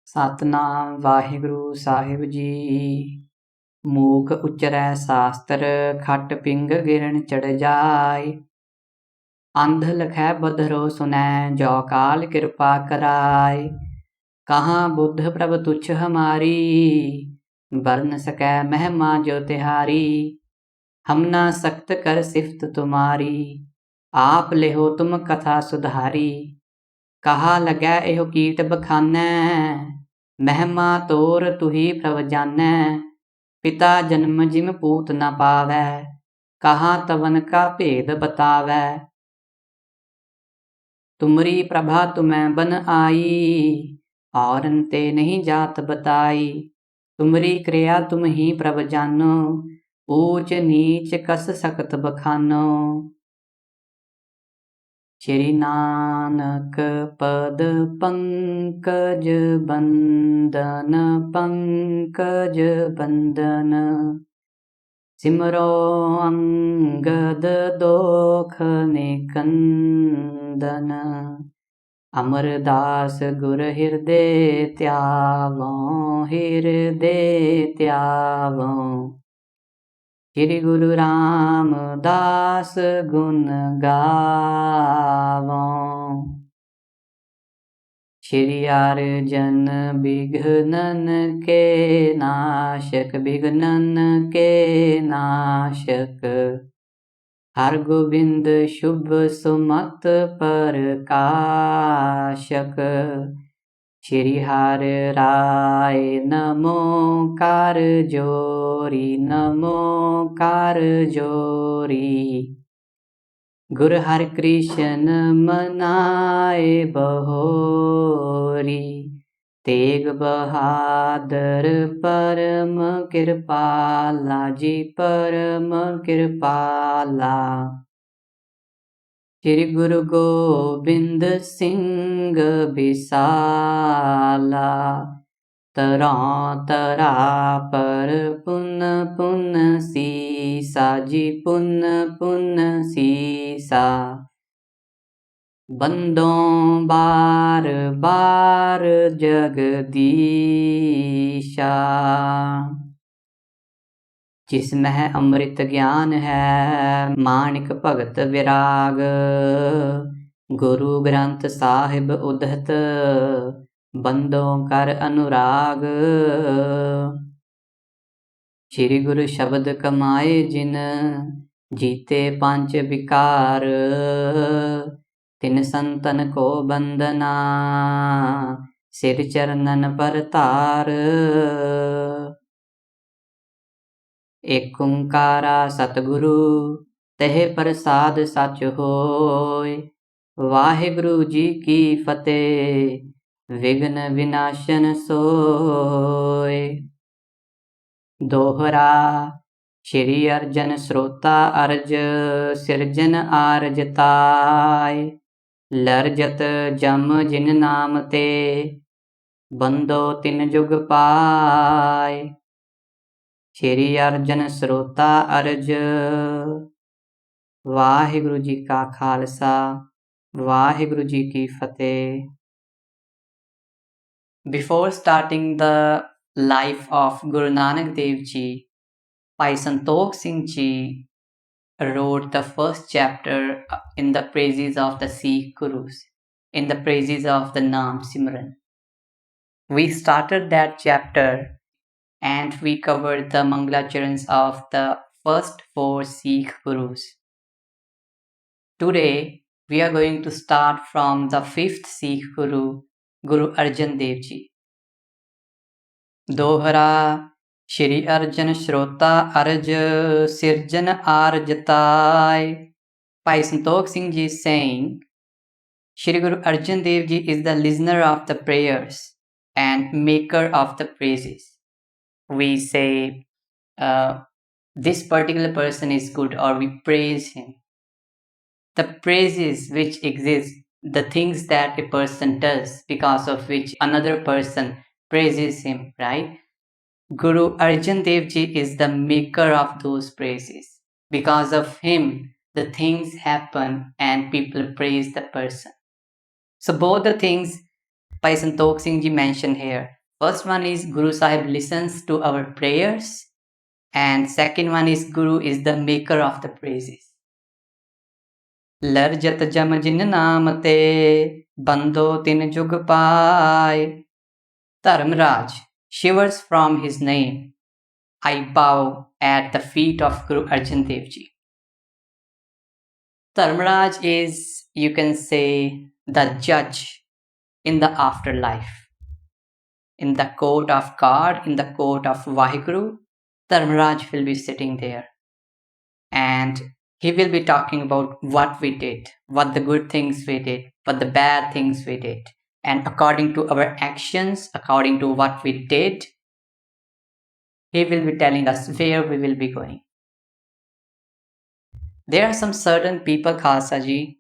ਸਤਨਾਮ ਵਾਹਿਗੁਰੂ ਸਾਹਿਬ ਜੀ। ਮੂਕ ਉਚਰੈ ਸਾਸਤਰ, ਖਟ ਪਿੰਗ ਗਿਰਨ ਚੜ ਜਾਏ। ਅੰਧ ਲਖੈ ਬਧਰੋ ਸੁਨੈ, ਜੋ ਕਾਲ ਕਿਰਪਾ ਕਰਾਏ। ਕਹਾਂ ਬੁੱਧ ਪ੍ਰਭ ਤੁਛ ਹਮਾਰੀ, ਬਰਨ ਸਕੈ ਮਹਿਮਾ ਜੋ ਤਿਹਾਰੀ। ਹਮ ਨਾ ਸਖਤ ਕਰ ਸਿਫਤ ਤੁਮਾਰੀ, ਆਪ ਲਿਹੋ ਤੁਮ ਕਥਾ ਸੁਧਾਰੀ। ਕਹਾ ਲੱਗੈ ਇਹੋ ਕੀਟ ਬਖਾਨੈ, ਮਹਿਮਾ ਤੋਰ ਤੁਹੀ ਪ੍ਰਭ ਜਾਨੈ। ਪਿਤਾ ਜਨਮ ਜਿਮ ਪੂਤ ਨ ਪਾਵੈ, ਕਹਾਂ ਤਵਨ ਕਾ ਭੇਦ ਬਤਾਵੈ। ਤੁਮਰੀ ਪ੍ਰਭਾ ਤੁਮੈ ਬਨ ਆਈ, ਔਰਨ ਤੇ ਨਹੀਂ ਜਾਤ ਬਤਾਈ। ਤੁਮਰੀ ਕਿਰਿਆ ਤੁਮ ਹੀ ਪ੍ਰਭ ਜਾਨੋ, ਊਚ ਨੀਚ ਕਸ ਸਕਤ ਬਖਾਨੋ। ਸ਼੍ਰੀ ਨਾਨਕ ਪਦ ਪੰਕਜ ਬੰਦਨ, ਪੰਕਜ ਬੰਦਨ। ਸਿਮਰੋ ਅੰਗਦ ਦੋਖ ਨਿਕੰਦਨ। ਅਮਰਦਾਸ ਗੁਰ ਹਿਰਦੇ ਧਿਆਵੋ, ਹਿਰਦੇ ਧਿਆਵੋ। ਸ਼੍ਰੀ ਗੁਰੂ ਰਾਮਦਾਸ ਗੁਣ ਗਾਵੋ। ਸ਼੍ਰੀ ਅਰਜਨ ਬਿਘਨਨ ਕੇ ਨਾਸ਼ਕ, ਬਿਘਨਨ ਕੇ ਨਾਸ਼ਕ। ਹਰਗੋਬਿੰਦ ਸ਼ੁਭ ਸੁਮਤ ਪ੍ਰਕਾਸ਼ਕ। ਸ਼੍ਰੀ ਹਰਿ ਰਾਇ ਨਮੋ ਕਰ ਜੋਰੀ, ਨਮੋ ਕਰ ਜੋਰੀ। ਗੁਰ ਹਰਿ ਕ੍ਰਿਸ਼ਨ ਮਨਾਏ ਬਹੋਰੀ, ਤੇਗ ਬਹਾਦਰ ਪਰਮ ਕਿਰਪਾਲਾ ਜੀ, ਪਰਮ ਕਿਰਪਾਲਾ। ਸ਼੍ਰੀ ਗੁਰੂ ਗੋਬਿੰਦ ਸਿੰਘ ਬਿਸਾਲਾ, ਤਰਹੁ ਤਰਾ ਪਰ ਪੁਨ ਪੁਨ ਸੀਸਾ ਜੀ, ਪੁਨ ਪੁਨ ਸੀਸਾ। ਬੰਦੋਂ ਬਾਰ ਬਾਰ ਜਗਦੀਸ਼ਾ, ਜਿਸ ਮਹਿ ਅੰਮ੍ਰਿਤ ਗਿਆਨ ਹੈ, ਮਾਣਿਕ ਭਗਤ ਵਿਰਾਗ। ਗੁਰੂ ਗ੍ਰੰਥ ਸਾਹਿਬ ਉਦਹਤ, ਬੰਦੋਂ ਕਰ ਅਨੁਰਾਗ। ਸ਼੍ਰੀ ਗੁਰੂ ਸ਼ਬਦ ਕਮਾਏ ਜਿਨ, ਜੀਤੇ ਪੰਜ ਵਿਕਾਰ। ਤਿਨ ਸੰਤਨ ਕੋ ਬੰਦਨਾ, ਸਿਰ ਚਰਨਨ ਪਰ ਧਾਰ। ਏਕ ਓੰਕਾਰਾ ਸਤਿਗੁਰੂ, ਤਹਿ ਪ੍ਰਸਾਦ ਸਚ ਹੋਇ। ਵਾਹਿਗੁਰੂ ਜੀ ਕੀ ਫਤਿਹ, ਵਿਘਨ ਵਿਨਾਸ਼ਨ ਸੋਇ। ਦੋਹਰਾ। ਸ਼੍ਰੀ ਅਰਜਨ ਸਰੋਤਾ ਅਰਜ, ਸਿਰਜਨ ਆਰਜ ਤਾਇ। ਲਰਜਤ ਜਮ ਜਿਨ ਨਾਮ ਤੇ, ਬੰਦੋ ਤਿਨ ਜੁਗ ਪਾਇ। ਸ਼੍ਰੀ ਅਰਜਨ ਸਰੋਤਾ ਅਰਜ। ਵਾਹਿਗੁਰੂ ਜੀ ਕਾ ਖਾਲਸਾ, ਵਾਹਿਗੁਰੂ ਜੀ ਕੀ ਫਤਿਹ। Before starting the life of Guru Nanak Dev Ji, Bhai Santokh Singh Ji wrote the first chapter in the praises of the Sikh Gurus, in the praises of the Naam Simran. We started that chapter and we covered the Mangalacharans of the first 4 Sikh Gurus. Today we are going to start from the 5th Sikh Guru, Guru Arjan Dev Ji. Dohra. Shri Arjan Shrota Arj, Sirjan Arj Tai. Bhai Santokh Singh Ji is saying, Shri Guru Arjan Dev Ji is the listener of the prayers and maker of the praises. We say this particular person is good, or we praise him. The praises which exist, the things that a person does because of which another person praises him, right? Guru Arjan Dev Ji is the maker of those praises. Because of him, the things happen and people praise the person. So both the things Bhai Santokh Singh Ji mentioned here, First one is Guru Sahib listens to our prayers, and second one is Guru is the maker of the praises. Larjat jam jin naam te bando tin jug paai. Dharmraj shivers from his name. I bow at the feet of Guru Arjan Dev Ji. Dharmraj is, you can say, the judge in the afterlife. In the court of God, in the court of Vaheguru, Dharmraj will be sitting there. And he will be talking about what we did, what the good things we did, what the bad things we did. And according to our actions, according to what we did, he will be telling us where we will be going. There are some certain people, Khalsa Ji,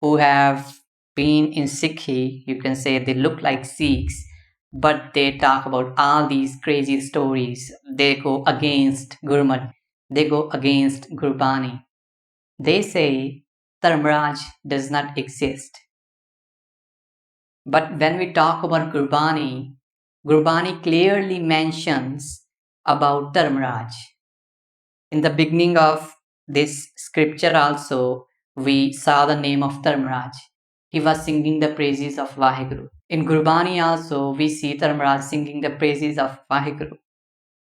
who have been in Sikhi, you can say they look like Sikhs, but they talk about all these crazy stories. They go against Gurmat, they go against Gurbani. They say Dharmraj does not exist. But when we talk about Gurbani, Gurbani clearly mentions about Dharmraj. In the beginning of this scripture also, we saw the name of Dharmraj. He was singing the praises of Vaheguru. In Gurbani also, we see Dharmraj singing the praises of Vaheguru.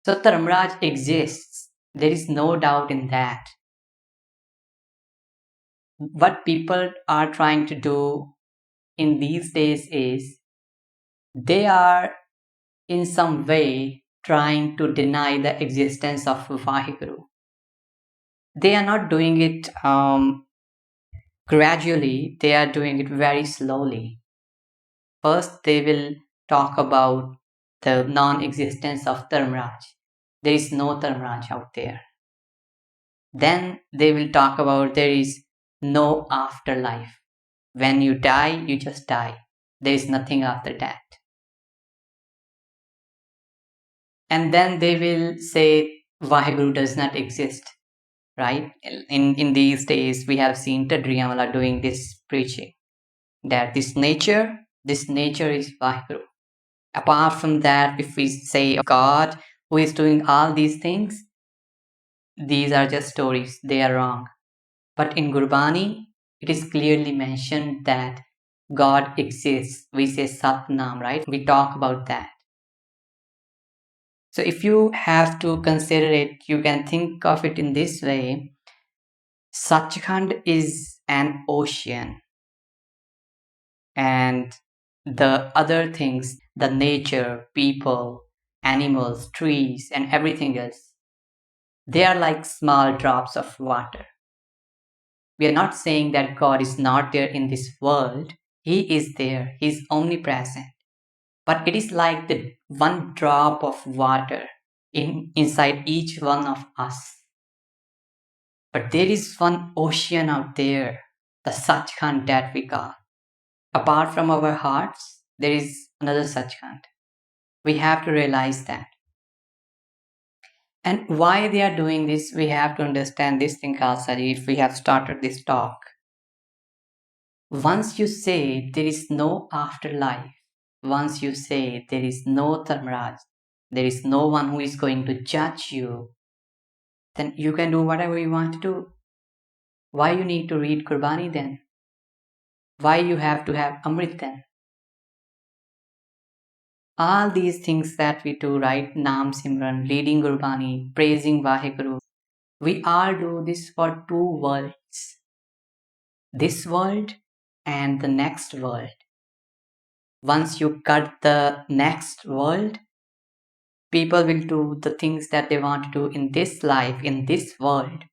So Dharmraj exists. There is no doubt in that. What people are trying to do in these days is they are in some way trying to deny the existence of Vaheguru. They are not doing it gradually, they are doing it very slowly. First, they will talk about the non existence of Dharmraj. There is no Dharmraj out there. Then they will talk about there is no afterlife. When you die, you just die. There is nothing after that. And then they will say Vaheguru does not exist, right? In these days, we have seen Tadriyamala doing this preaching that this nature is Vaheguru. Apart from that, if we say God who is doing all these things, these are just stories, they are wrong. But in Gurbani, it is clearly mentioned that God exists. We say Sat Naam, right? We talk about that. So if you have to consider it, you can think of it in this way. Sachkhand is an ocean, and the other things, the nature, people, animals, trees, and everything else, they are like small drops of water. We are not saying that God is not there in this world. He is there, He is omnipresent. But it is like the one drop of water inside each one of us. But there is one ocean out there, the Sachkhand that we call. Apart from our hearts, there is another Sachkhand. We have to realize that. And why they are doing this, we have to understand this thing, Khalsa, if we have started this talk. Once you say there is no afterlife, once you say there is no Dharmraj, there is no one who is going to judge you, then you can do whatever you want to do. Why you need to read Gurbani then? Why you have to have Amrit then? All these things that we do, right? Naam Simran, reading Gurbani, praising Vaheguru, we all do this for two worlds. This world and the next world. Once you cut the next world, people will do the things that they want to do in this life, in this world,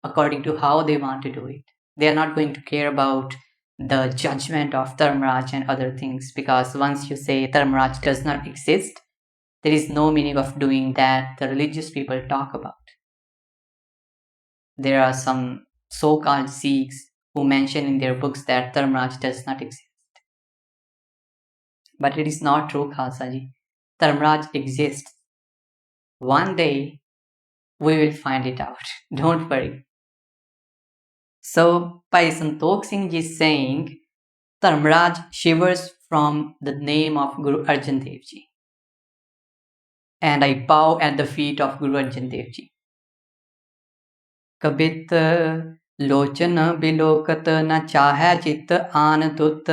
according to how they want to do it. They are not going to care about the judgment of Dharmraj and other things, because once you say Dharmraj does not exist, there is no meaning of doing that the religious people talk about. There are some so-called Sikhs who mention in their books that Dharmraj does not exist. But it is not true, Khalsa. Dharmraj exists. One day, we will find it out. Don't worry. So, Bhai Santokh Singh ji is saying, Dharmraj shivers from the name of Guru Arjan Dev Ji. and I bow at the feet of Guru Arjan Dev Ji. कबित लोचन बिलोकत न चाहे चित आन तुत.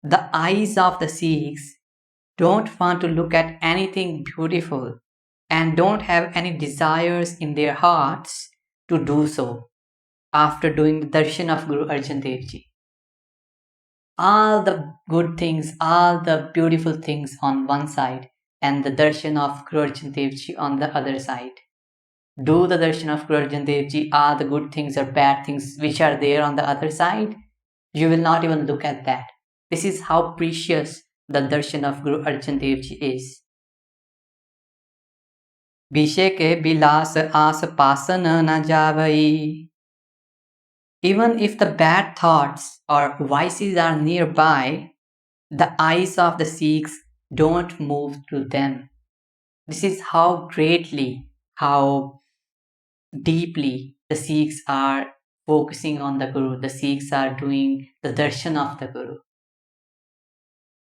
The eyes of the Sikhs don't want to look at anything beautiful and don't have any desires in their hearts to do so after doing the darshan of Guru Arjan Dev Ji. All the good things, all the beautiful things on one side and the darshan of Guru Arjan Dev Ji on the other side. Do the darshan of Guru Arjan Dev Ji, all the good things or bad things which are there on the other side, you will not even look at that. This is how precious the darshan of Guru Arjan Dev Ji is. Bishe ke bilas aas pasan na javai. Even if the bad thoughts or vices are nearby, the eyes of the Sikhs don't move to them. This is how greatly, how deeply the Sikhs are focusing on the Guru. The Sikhs are doing the darshan of the Guru.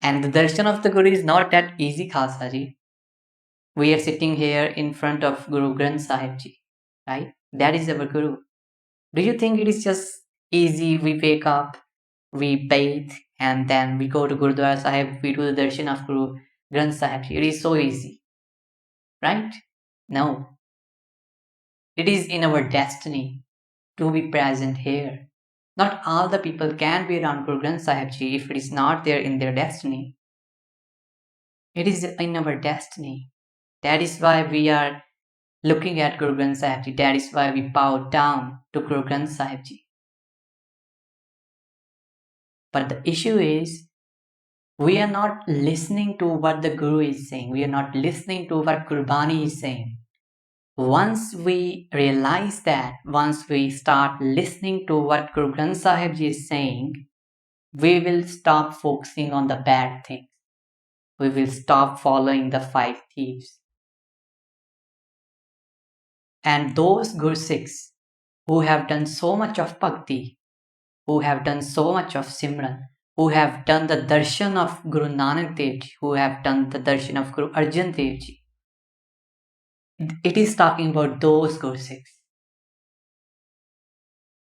And the darshan of the Guru is not that easy, Khalsa Ji. We are sitting here in front of Guru Granth Sahib Ji, right? That is our Guru. Do you think it is just easy? We wake up, we bathe, and then we go to Gurudwara Sahib, we do the darshan of Guru Granth Sahib Ji. It is so easy, right? No. It is in our destiny to be present here. Not all the people can be around Guru Granth Sahib Ji if it is not there in their destiny. It is in our destiny. That is why we are looking at Guru Granth Sahib Ji. That is why we bow down to Guru Granth Sahib Ji. But the issue is, we are not listening to what the Guru is saying. We are not listening to what Gurbani is saying. Once we realize that, once we start listening to what Guru Granth Sahib Ji is saying, we will stop focusing on the bad things. We will stop following the 5 thieves. And those Guru Sikhs who have done so much of bhakti, who have done so much of Simran, who have done the darshan of Guru Nanak Dev Ji, who have done the darshan of Guru Arjan Dev Ji, it is talking about those Guru Sikhs.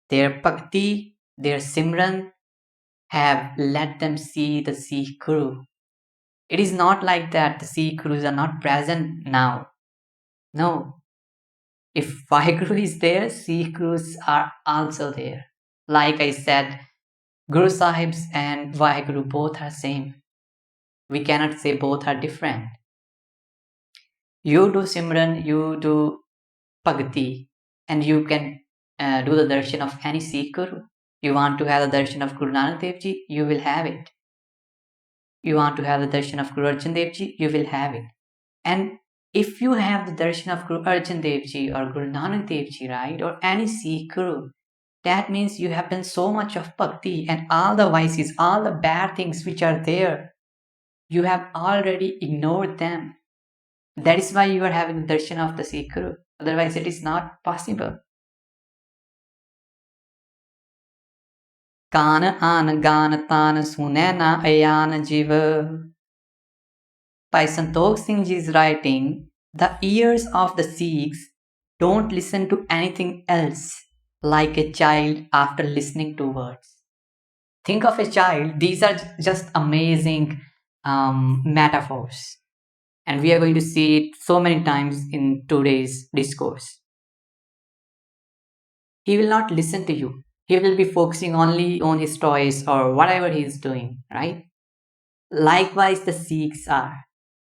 Their bhakti, their Simran have let them see the Sikh Guru. It is not like that the Sikh Gurus are not present now. No. If Vaheguru is there, Sikh Gurus are also there. Like I said, Guru Sahibs and Vaheguru both are same. We cannot say both are different. You do Simran, you do Bhakti, and you can do the darshan of any Sikh Guru. You want to have the darshan of Guru Nanak Dev Ji, you will have it. You want to have the darshan of Guru Arjan Dev Ji, you will have it. And if you have the darshan of Guru Arjan Dev Ji or Guru Nanak Dev Ji, right, or any Sikh Guru, that means you have done so much of bhakti, and all the vices, all the bad things which are there, you have already ignored them. That is why you are having the darshan of the Sikh Guru. Otherwise, it is not possible. Kan an gan tan sune na ayan jiva. By Santokh Singh Ji is writing, the ears of the Sikhs don't listen to anything else like a child after listening to words. Think of a child. These are just amazing metaphors. And we are going to see it so many times in today's discourse. He will not listen to you. He will be focusing only on his toys or whatever he is doing, right? Likewise, the Sikhs are.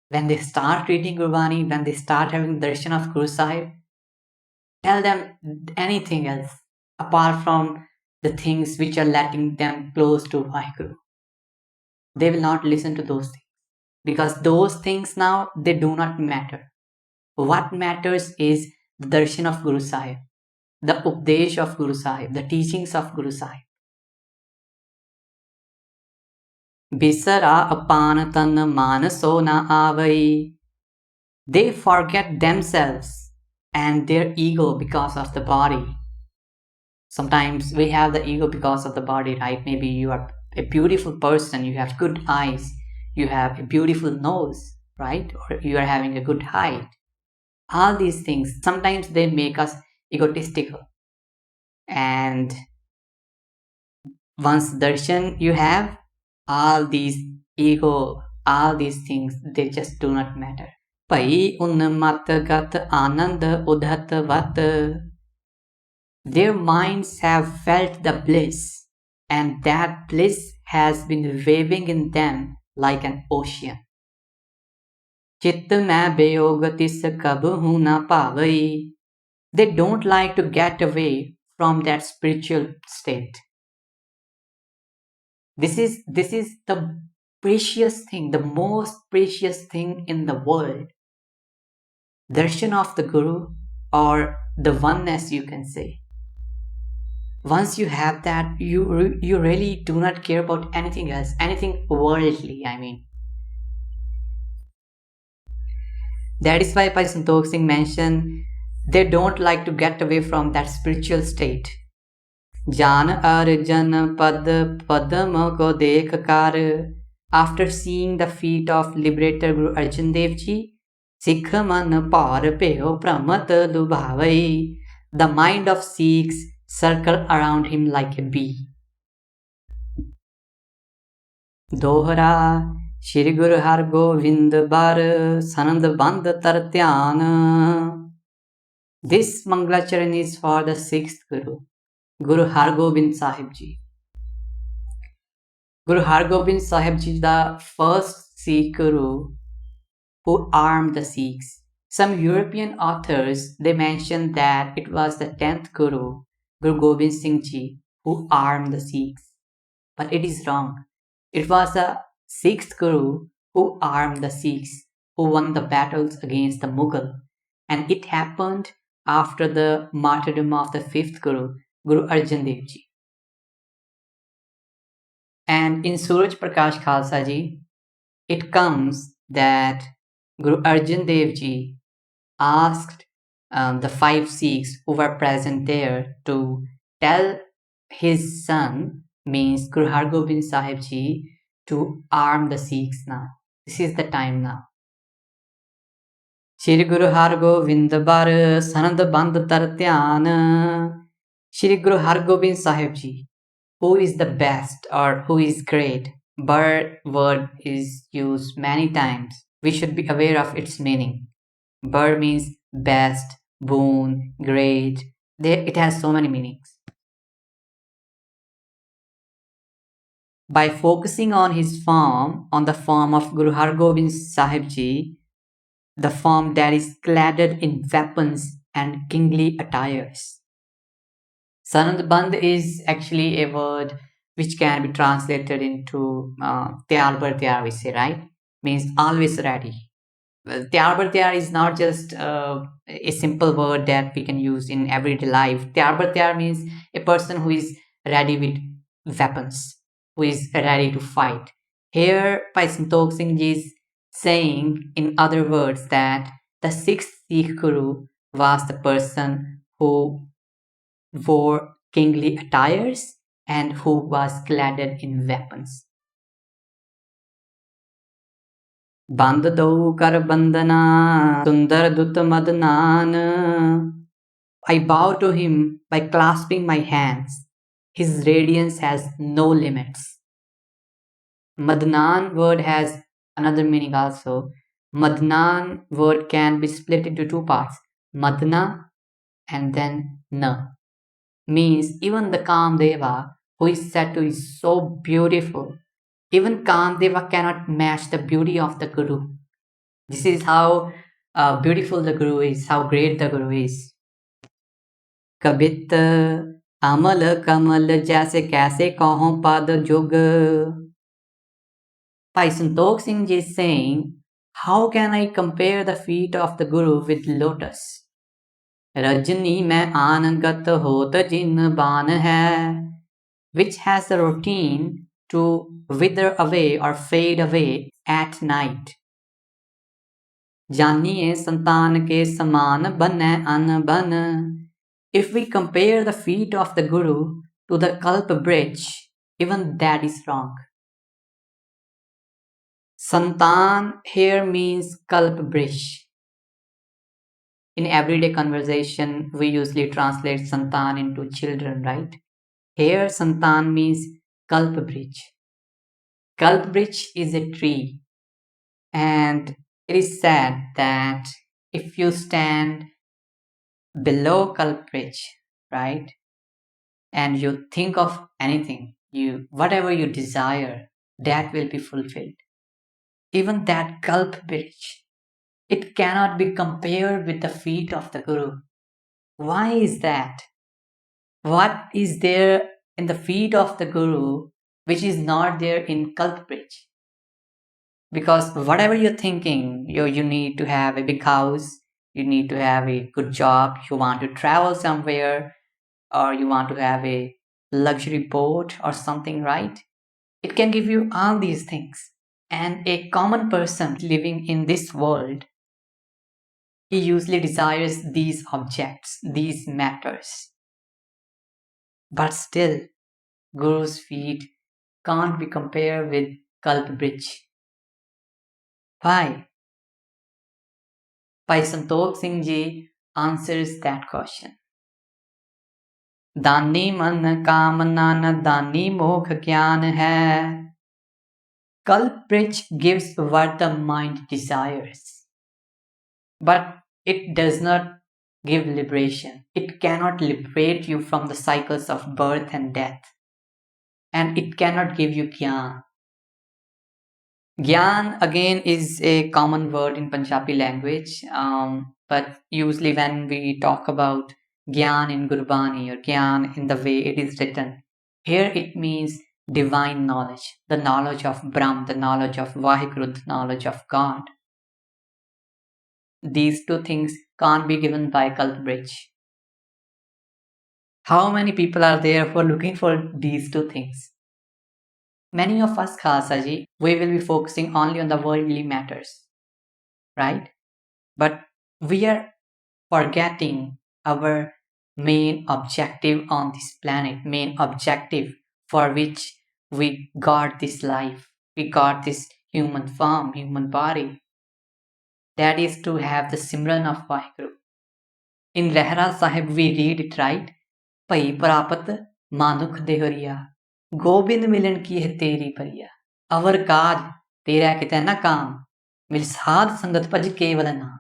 When they start reading Gurbani, when they start having darshan of Guru Sahib, tell them anything else apart from the things which are letting them close to Vaheguru. They will not listen to those things because those things now, they do not matter. What matters is the darshan of Guru Sahib, the updesh of Guru Sahib, the teachings of Guru Sahib. Bisara apan tan manaso na avai. They forget themselves and their ego because of the body. Sometimes we have the ego because of the body, right? Maybe you are a beautiful person, you have good eyes, you have a beautiful nose, right? Or you are having a good height. All these things, sometimes they make us egotistical. And once darshan you have, all these ego, all these things, they just do not matter. Pai unmat gat anand udhat vat. Their minds have felt the bliss, and that bliss has been waving in them like an ocean. Chit mein beyog tis kabhu na pavai. They don't like to get away from that spiritual state. This is the precious thing, the most precious thing in the world. Darshan of the Guru, or the oneness, you can say. Once you have that, you really do not care about anything else, anything worldly, I mean. That is why Pai Santokh Singh mentioned they don't like to get away from that spiritual state. Jan Arjan Pad Padam ko dekh kar. After seeing the feet of liberator Guru Arjan Dev Ji, Sikh man par peo pramat lubhavai. The mind of Sikhs circle around him like a bee. Dohra Shri Guru Har Govind Bar Sanand Band Tar Dhyan. This Mangalacharan is for the sixth Guru, Guru Har Gobind Sahib Ji. Guru Har Gobind Sahib Ji, the first Sikh Guru who armed the Sikhs. Some European authors, they mention that it was the 10th Guru, Guru Gobind Singh Ji, who armed the Sikhs. But it is wrong. It was the 6th Guru who armed the Sikhs, who won the battles against the Mughal. And it happened after the martyrdom of the 5th Guru, Guru Arjan Dev Ji. And in Suraj Prakash Khalsa Ji, it comes that Guru Arjan Dev Ji asked the 5 Sikhs who were present there to tell his son, means Guru Har Gobind Sahib Ji, to arm the Sikhs now. This is the time now. Shri Guru Har Gobind Bar Sanad Band Tar Dhyan. Shri Guru Har Gobind Sahib Ji, who is the best or who is great. Bar word is used many times. We should be aware of its meaning. Bar means best, boon, great. It has so many meanings. By focusing on his form, on the form of Guru Har Gobind Sahib Ji, the form that is cladded in weapons and kingly attires. Sanand Band is actually a word which can be translated into Tyar Bar Tyar, we say, right? Means always ready. Well, Tyar Bar Tyar is not just a simple word that we can use in everyday life. Tyar Bar Tyar means a person who is ready with weapons, who is ready to fight. Here, Pai Santokh Singh Ji is saying, in other words, that the 6th Sikh Guru was the person who wore kingly attires and who was cladded in weapons. Band do kar bandana sundar dut madnan. I bow to him by clasping my hands. His radiance has no limits. Madnan word has another meaning also. Madnan word can be split into 2 parts. Madna and then na. Means even the Kamdeva, who is said to be so beautiful, even Kamdeva cannot match the beauty of the Guru. This is how beautiful the Guru is, how great the Guru is. Kabit amal kamal jaise kaise kahon pad jug. Pai Santokh Singh Ji is saying, how can I compare the feet of the Guru with lotus? Rajni mein aangat hot jin baan hai, which has the routine to wither away or fade away at night. Janiye santan ke saman banai an ban. If we compare the feet of the Guru to the Kalpa bridge, even that is wrong. Santan here means kalp. In everyday conversation, we usually translate santan into children, right? Here, santan means kalp. Kalp is a tree, and it is said that if you stand below kalp, right, and you think of anything, you whatever you desire, that will be fulfilled. Even that kalp, it cannot be compared with the feet of the Guru. Why is that? What is there in the feet of the Guru which is not there in Kalpabridge? Because whatever you're thinking, you need to have a big house, you need to have a good job, you want to travel somewhere, or you want to have a luxury boat or something, right? It can give you all these things. And a common person living in this world, he usually desires these objects, these matters. But still, Guru's feet can't be compared with Kalpabridge. Why? Bhai Santokh Singh Ji answers that question. दानी मन कामना न दानी मोख ज्ञान hai. Kalpabridge gives what the mind desires, but it does not give liberation. It cannot liberate you from the cycles of birth and death, and it cannot give you jnana. Gyan again is a common word in Punjabi language, but usually when we talk about Gyan in Gurbani or Gyan in the way it is written, here it means divine knowledge, the knowledge of Brahm, the knowledge of Vaheguru, the knowledge of God. These two things can't be given by Kalpabridge. How many people are there who are looking for these two things? Many of us, Khalsa ji, we will be focusing only on the worldly matters, right? But we are forgetting our main objective on this planet, main objective for which we got this life, we got this human form, human body. That is to have the Simran of Vaheguru. In Lehra Sahib, we read it right. ਭਈ ਪ੍ਰਾਪਤ ਮਾਨੁਖ ਦੇਹਰੀਆ ਗੋਬਿੰਦ ਮਿਲਣ ਕੀ ਹੈ ਤੇਰੀ ਪਰਿਆ ਅਵਰ ਕਾਜ ਤੇਰਾ ਕਿਤੇ ਨਾ ਕਾਮ ਮਿਲ ਸਾਧ ਸੰਗਤ ਭਜ ਕੇਵਲ ਨਾਮ.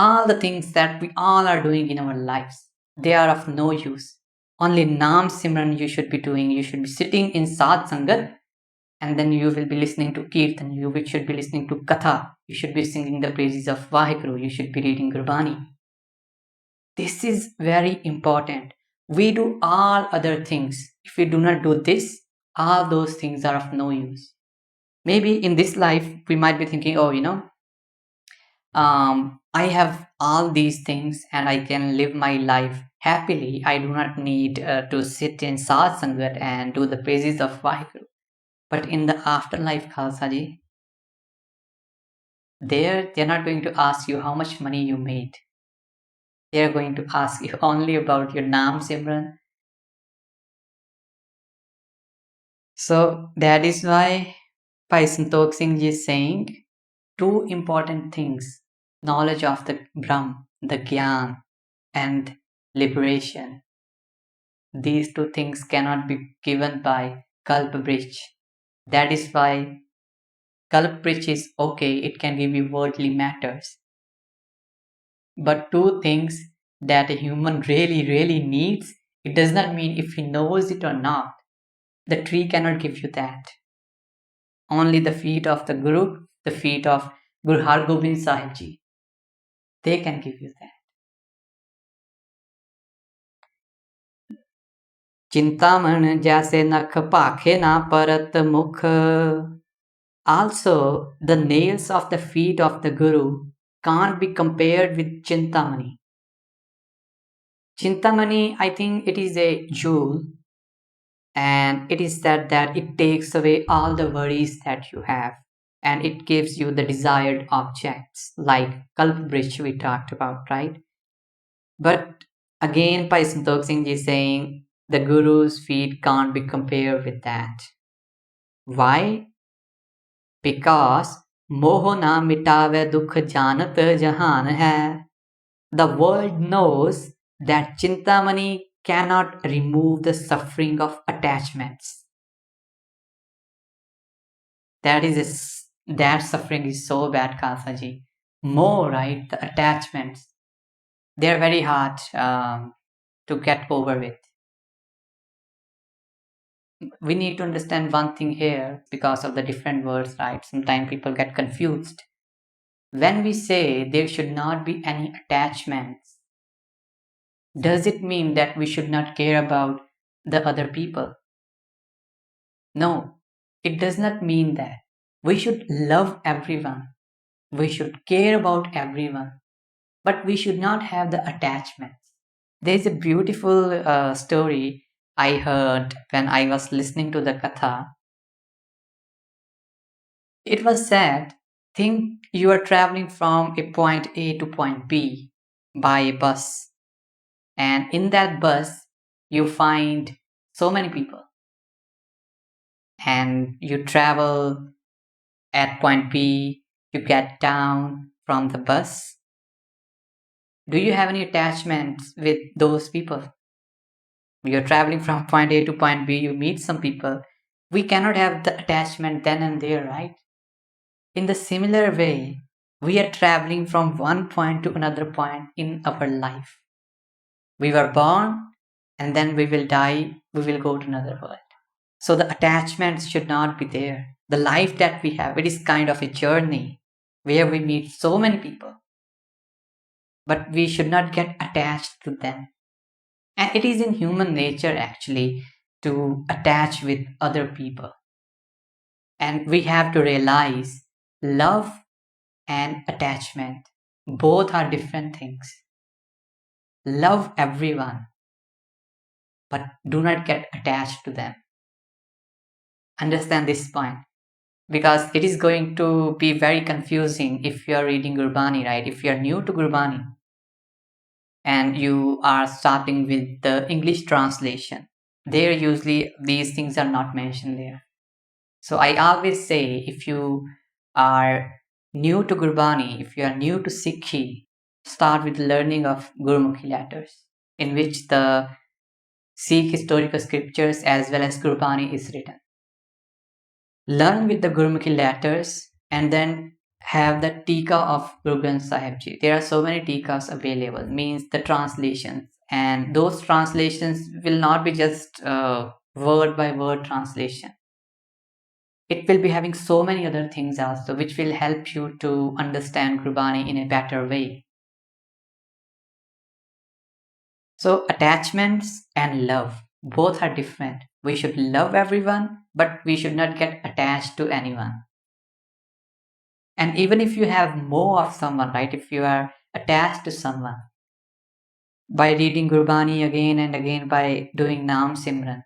All the things that we all are doing in our lives, they are of no use. Only Naam Simran you should be doing. You should be sitting in Sadh Sangat, and then you will be listening to Kirtan. You should be listening to Katha. You should be singing the praises of Vaheguru. You should be reading Gurbani. This is very important. We do all other things. If we do not do this, all those things are of no use. Maybe in this life, we might be thinking, oh, I have all these things and I can live my life happily. I do not need to sit in Sadh Sangat and do the praises of Vaheguru. But in the afterlife, Khalsa ji, they're not going to ask you how much money you made. They are going to ask you only about your Naam Simran. So that is why Bhai Santokh Singh Ji is saying two important things: knowledge of the Brahm, the Gyan, and liberation. These two things cannot be given by Kalpabridge. That is why Kalpabridge is okay, it can give you worldly matters. But two things that a human really, really needs, it does not mean if he knows it or not. The tree cannot give you that. Only the feet of the Guru, the feet of Guru Har Gobind Sahib Ji, they can give you that. Chintaman jaise nakh paakhe na parat mukh. Also, the nails of the feet of the Guru can't be compared with Chintamani. Chintamani, I think it is a jewel, and it is said that it takes away all the worries that you have, and it gives you the desired objects, like Kalpabridge we talked about, right? But again, Bhai Santokh Singh Ji is saying the Guru's feet can't be compared with that. Why? Because moh na mitave dukh janat jahan hai. The world knows that Chintamani cannot remove the suffering of attachments. That suffering is so bad, Kalsaji. More, right? The attachments. They're very hard to get over with. We need to understand one thing here because of the different words, right? Sometimes people get confused. When we say there should not be any attachments, does it mean that we should not care about the other people? No, it does not mean that. We should love everyone. We should care about everyone. But we should not have the attachments. There's a beautiful story I heard when I was listening to the Katha. It was said, think you are traveling from a point A to point B by a bus, and in that bus, you find so many people, and you travel at point B, you get down from the bus. Do you have any attachments with those people? You're traveling from point A to point B, you meet some people. We cannot have the attachment then and there, right? In the similar way, we are traveling from one point to another point in our life. We were born and then we will die, we will go to another world. So the attachments should not be there. The life that we have, it is kind of a journey where we meet so many people, but we should not get attached to them. And it is in human nature actually to attach with other people. And we have to realize love and attachment both are different things. Love everyone, but do not get attached to them. Understand this point because it is going to be very confusing if you are reading Gurbani, right? If you are new to Gurbani and you are starting with the English translation, there usually these things are not mentioned there. So I always say if you are new to Gurbani, if you are new to Sikhi, start with learning of Gurmukhi letters, in which the Sikh historical scriptures as well as Gurbani is written. Learn with the Gurmukhi letters and then have the Tika of Guru Granth Sahib Ji. There are so many Tikas available, means the translations. And those translations will not be just word by word translation. It will be having so many other things also which will help you to understand Gurbani in a better way. So attachments and love both are different. We should love everyone, but we should not get attached to anyone. And even if you have more of someone, right, if you are attached to someone, by reading Gurbani again and again, by doing Naam Simran,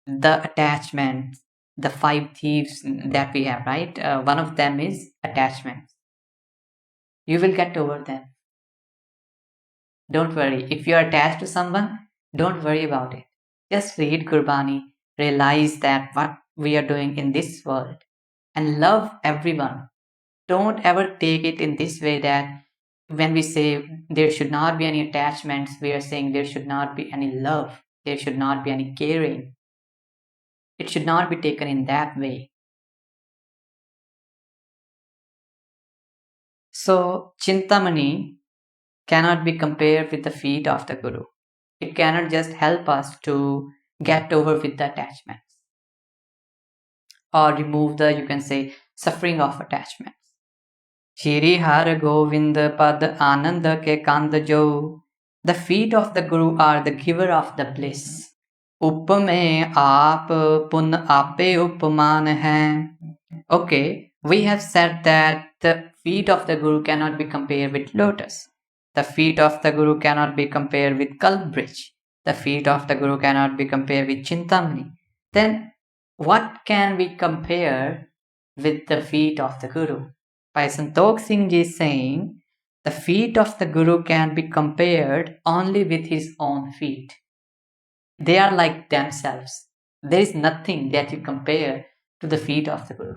the attachment, the five thieves that we have, right? One of them is attachment. You will get over them. Don't worry. If you are attached to someone, don't worry about it. Just read Gurbani, realize that what we are doing in this world, and love everyone. Don't ever take it in this way that when we say there should not be any attachments, we are saying there should not be any love, there should not be any caring. It should not be taken in that way. So, Chintamani cannot be compared with the feet of the Guru. It cannot just help us to get over with the attachments or remove the, you can say, suffering of attachments. Shri Har Govind Pad Ananda Ke Kand Jo. The feet of the Guru are the giver of the bliss. Upame aap pun ape upaman hai. Okay, we have said that the feet of the Guru cannot be compared with lotus. The feet of the Guru cannot be compared with Kalbridge. The feet of the Guru cannot be compared with Chintamani. Then what can we compare with the feet of the Guru? Bhai Santokh Singh Ji is saying the feet of the Guru can be compared only with his own feet. They are like themselves. There is nothing that you compare to the feet of the Guru.